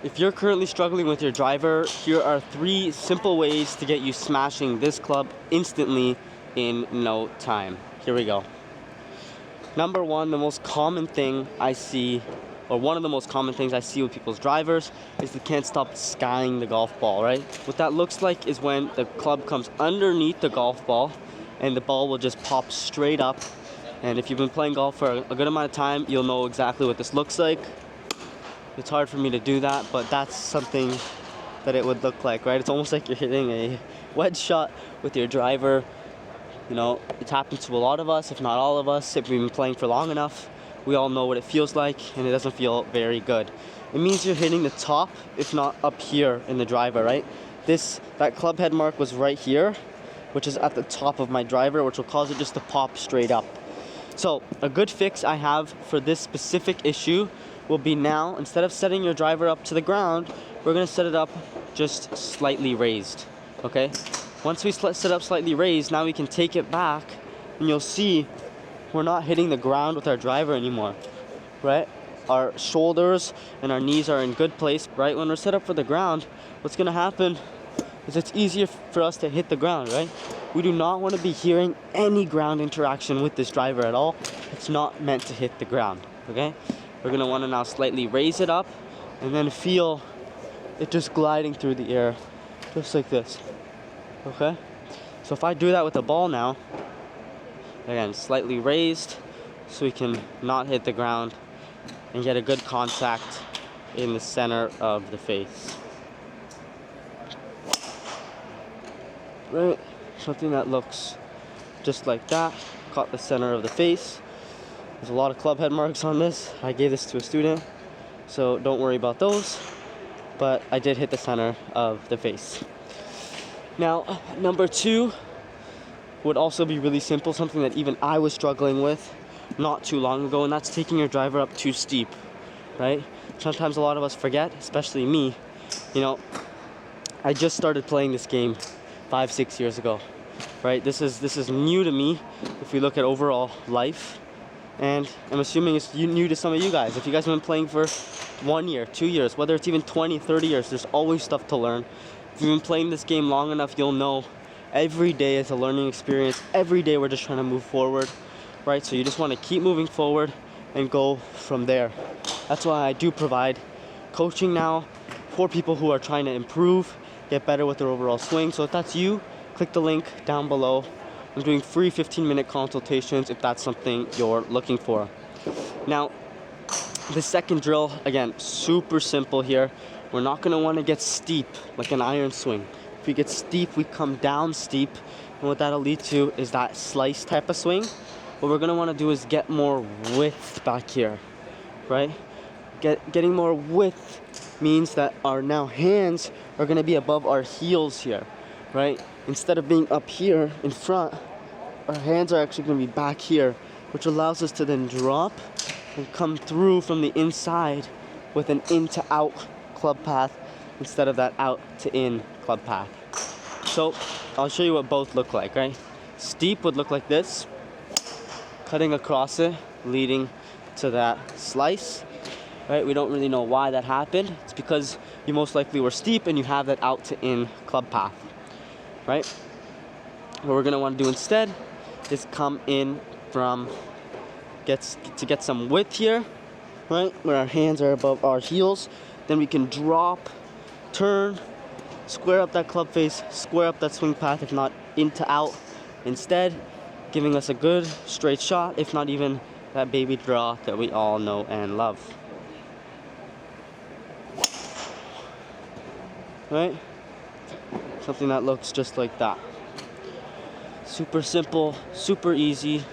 If you're currently struggling with your driver, here are 3 simple ways to get you smashing this club instantly in no time. Here we go. Number 1, the most common thing I see, or one of the most common things I see with people's drivers, is they can't stop skying the golf ball, right? What that looks like is when the club comes underneath the golf ball and the ball will just pop straight up. And if you've been playing golf for a good amount of time, you'll know exactly what this looks like. It's hard for me to do that, but that's something that it would look like, right? It's almost like you're hitting a wedge shot with your driver. You know, it happens to a lot of us, if not all of us. If we've been playing for long enough, we all know what it feels like, and it doesn't feel very good. It means you're hitting the top, if not up here in the driver, right? That club head mark was right here, which is at the top of my driver, which will cause it just to pop straight up. So a good fix I have for this specific issue will be now, instead of setting your driver up to the ground, we're gonna set it up just slightly raised, okay? Once we set it up slightly raised, now we can take it back, and you'll see we're not hitting the ground with our driver anymore, right? Our shoulders and our knees are in good place, right? When we're set up for the ground, what's gonna happen is it's easier for us to hit the ground, right? We do not want to be hearing any ground interaction with this driver at all. It's not meant to hit the ground, okay? We're gonna wanna now slightly raise it up and then feel it just gliding through the air, just like this, okay? So if I do that with the ball now, again, slightly raised so we can not hit the ground and get a good contact in the center of the face. Right, something that looks just like that, caught the center of the face. There's a lot of club head marks on this. I gave this to a student, so don't worry about those, but I did hit the center of the face. Now, number 2 would also be really simple, something that even I was struggling with not too long ago, and that's taking your driver up too steep, right? Sometimes a lot of us forget, especially me. You know, I just started playing this game 5-6 years ago, right? This is new to me if we look at overall life, and I'm assuming it's new to some of you guys. If you guys have been playing for 1 year, 2 years, whether it's even 20, 30 years, there's always stuff to learn. If you've been playing this game long enough, you'll know every day is a learning experience. Every day we're just trying to move forward, right? So you just want to keep moving forward and go from there. That's why I do provide coaching now for people who are trying to improve, get better with their overall swing. So if that's you, click the link down below. I'm doing free 15-minute consultations if that's something you're looking for. Now, the second drill, again, super simple here. We're not going to want to get steep like an iron swing. If we get steep, we come down steep, and what that'll lead to is that slice type of swing. What we're going to want to do is get more width back here, right? Getting more width means that our now hands are going to be above our heels here, right? Instead of being up here in front, our hands are actually going to be back here, which allows us to then drop and come through from the inside with an in to out club path instead of that out to in club path. So I'll show you what both look like, right? Steep would look like this, cutting across it, leading to that slice, right? We don't really know why that happened. It's because you most likely were steep and you have that out to in club path, right? What we're gonna want to do instead is come in from to get some width here, right? Where our hands are above our heels. Then we can drop, turn, square up that club face, square up that swing path, if not in to out instead, giving us a good straight shot, if not even that baby draw that we all know and love. Right? Something that looks just like that. Super simple, super easy.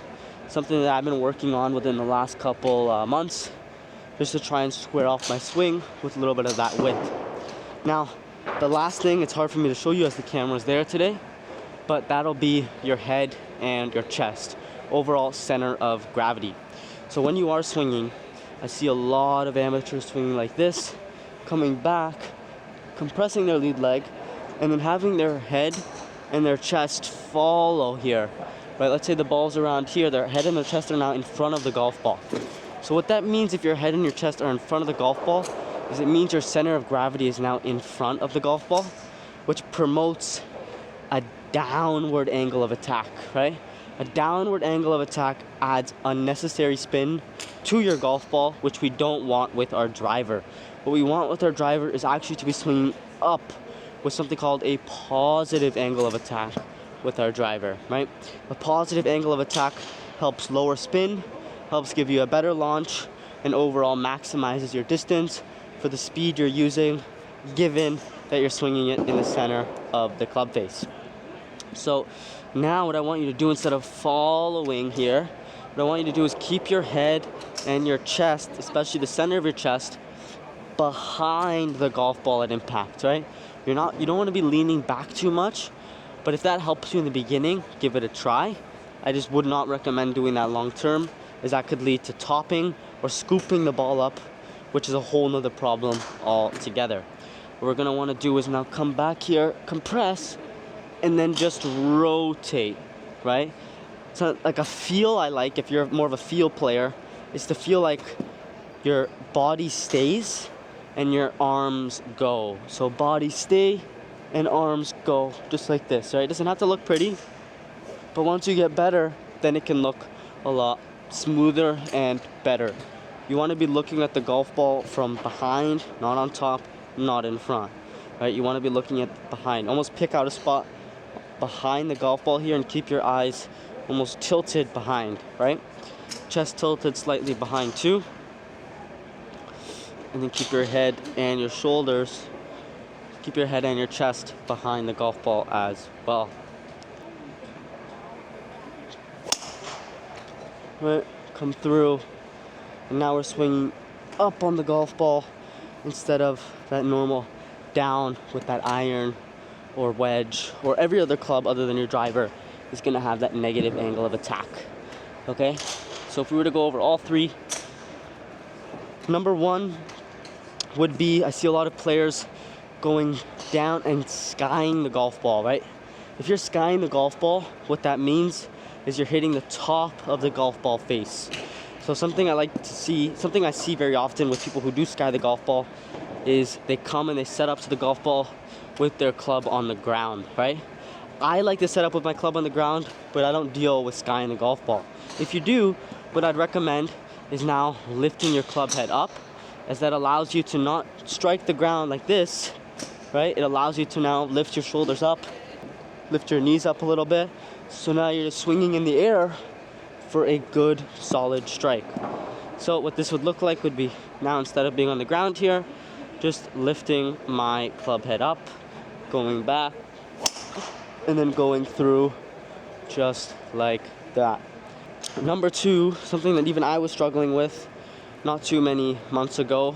Something that I've been working on within the last couple months, just to try and square off my swing with a little bit of that width. Now, the last thing, it's hard for me to show you as the camera's there today, but that'll be your head and your chest, overall center of gravity. So when you are swinging, I see a lot of amateurs swinging like this, coming back, compressing their lead leg, and then having their head and their chest follow here, right? Let's say the ball's around here, their head and their chest are now in front of the golf ball. So what that means, if your head and your chest are in front of the golf ball, is it means your center of gravity is now in front of the golf ball, which promotes a downward angle of attack, right? A downward angle of attack adds unnecessary spin to your golf ball, which we don't want with our driver. What we want with our driver is actually to be swinging up with something called a positive angle of attack with our driver, right? A positive angle of attack helps lower spin, helps give you a better launch, and overall maximizes your distance for the speed you're using, given that you're swinging it in the center of the club face. So now what I want you to do, instead of following here, what I want you to do is keep your head and your chest, especially the center of your chest, behind the golf ball at impact, right? You don't want to be leaning back too much, but if that helps you in the beginning, give it a try. I just would not recommend doing that long term, as that could lead to topping or scooping the ball up, which is a whole nother problem altogether. What we're gonna want to do is now come back here, compress, and then just rotate, right? So like a feel I like, if you're more of a feel player, is to feel like your body stays and your arms go. So body stay and arms go, just like this, right? It doesn't have to look pretty, but once you get better, then it can look a lot smoother and better. You want to be looking at the golf ball from behind, not on top, not in front, right? You want to be looking at behind. Almost pick out a spot behind the golf ball here and keep your eyes almost tilted behind, right? Chest tilted slightly behind too. And then keep your head and your shoulders, keep your head and your chest behind the golf ball as well. Right, come through, and now we're swinging up on the golf ball instead of that normal down with that iron or wedge or every other club other than your driver is going to have that negative angle of attack. Okay, so if we were to go over all three, number one would be, I see a lot of players going down and skying the golf ball, right? If you're skying the golf ball, what that means is you're hitting the top of the golf ball face. So something I like to see, something I see very often with people who do sky the golf ball, is they come and they set up to the golf ball with their club on the ground, right? I like to set up with my club on the ground, but I don't deal with skying the golf ball. If you do, what I'd recommend is now lifting your club head up, as that allows you to not strike the ground like this, right? It allows you to now lift your shoulders up, lift your knees up a little bit. So now you're just swinging in the air for a good solid strike. So what this would look like would be, now instead of being on the ground here, just lifting my club head up, going back, and then going through just like that. Number two, something that even I was struggling with not too many months ago,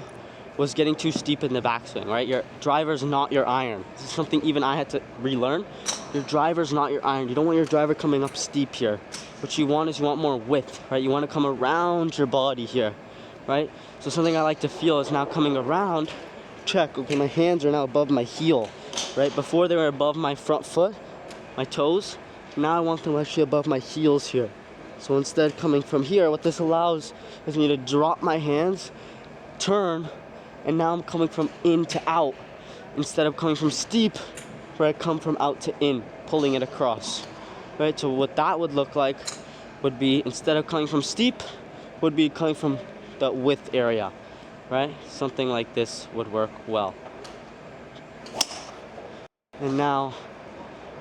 was getting too steep in the backswing, right? Your driver's not your iron. This is something even I had to relearn. Your driver's not your iron. You don't want your driver coming up steep here. What you want is you want more width, right? You want to come around your body here, right? So something I like to feel is now coming around. Check, okay, my hands are now above my heel, right? Before they were above my front foot, my toes. Now I want them actually above my heels here. So instead coming from here, what this allows is me to drop my hands, turn, and now I'm coming from in to out instead of coming from steep, where I come from out to in, pulling it across, right? So what that would look like would be, instead of coming from steep, would be coming from the width area, right? Something like this would work well. And now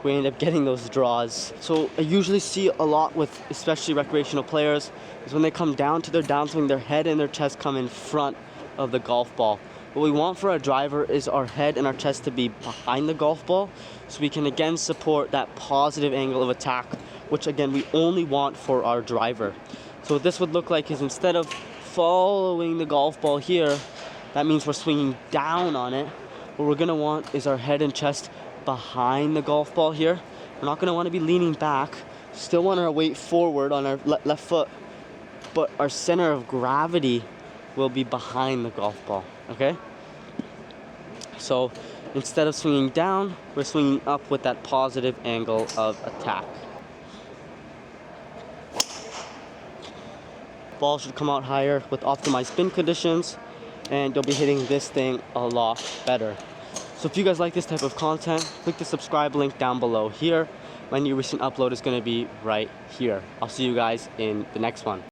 we end up getting those draws. So I usually see a lot with especially recreational players is when they come down to their downswing, their head and their chest come in front of the golf ball. What we want for our driver is our head and our chest to be behind the golf ball, so we can again support that positive angle of attack, which again we only want for our driver. So what this would look like is, instead of following the golf ball here, that means we're swinging down on it. What we're gonna want is our head and chest behind the golf ball here. We're not gonna wanna be leaning back, still want our weight forward on our left foot, but our center of gravity will be behind the golf ball, okay? So instead of swinging down, we're swinging up with that positive angle of attack. Ball should come out higher with optimized spin conditions, and you'll be hitting this thing a lot better. So if you guys like this type of content, click the subscribe link down below here. My new recent upload is going to be right here. I'll see you guys in the next one.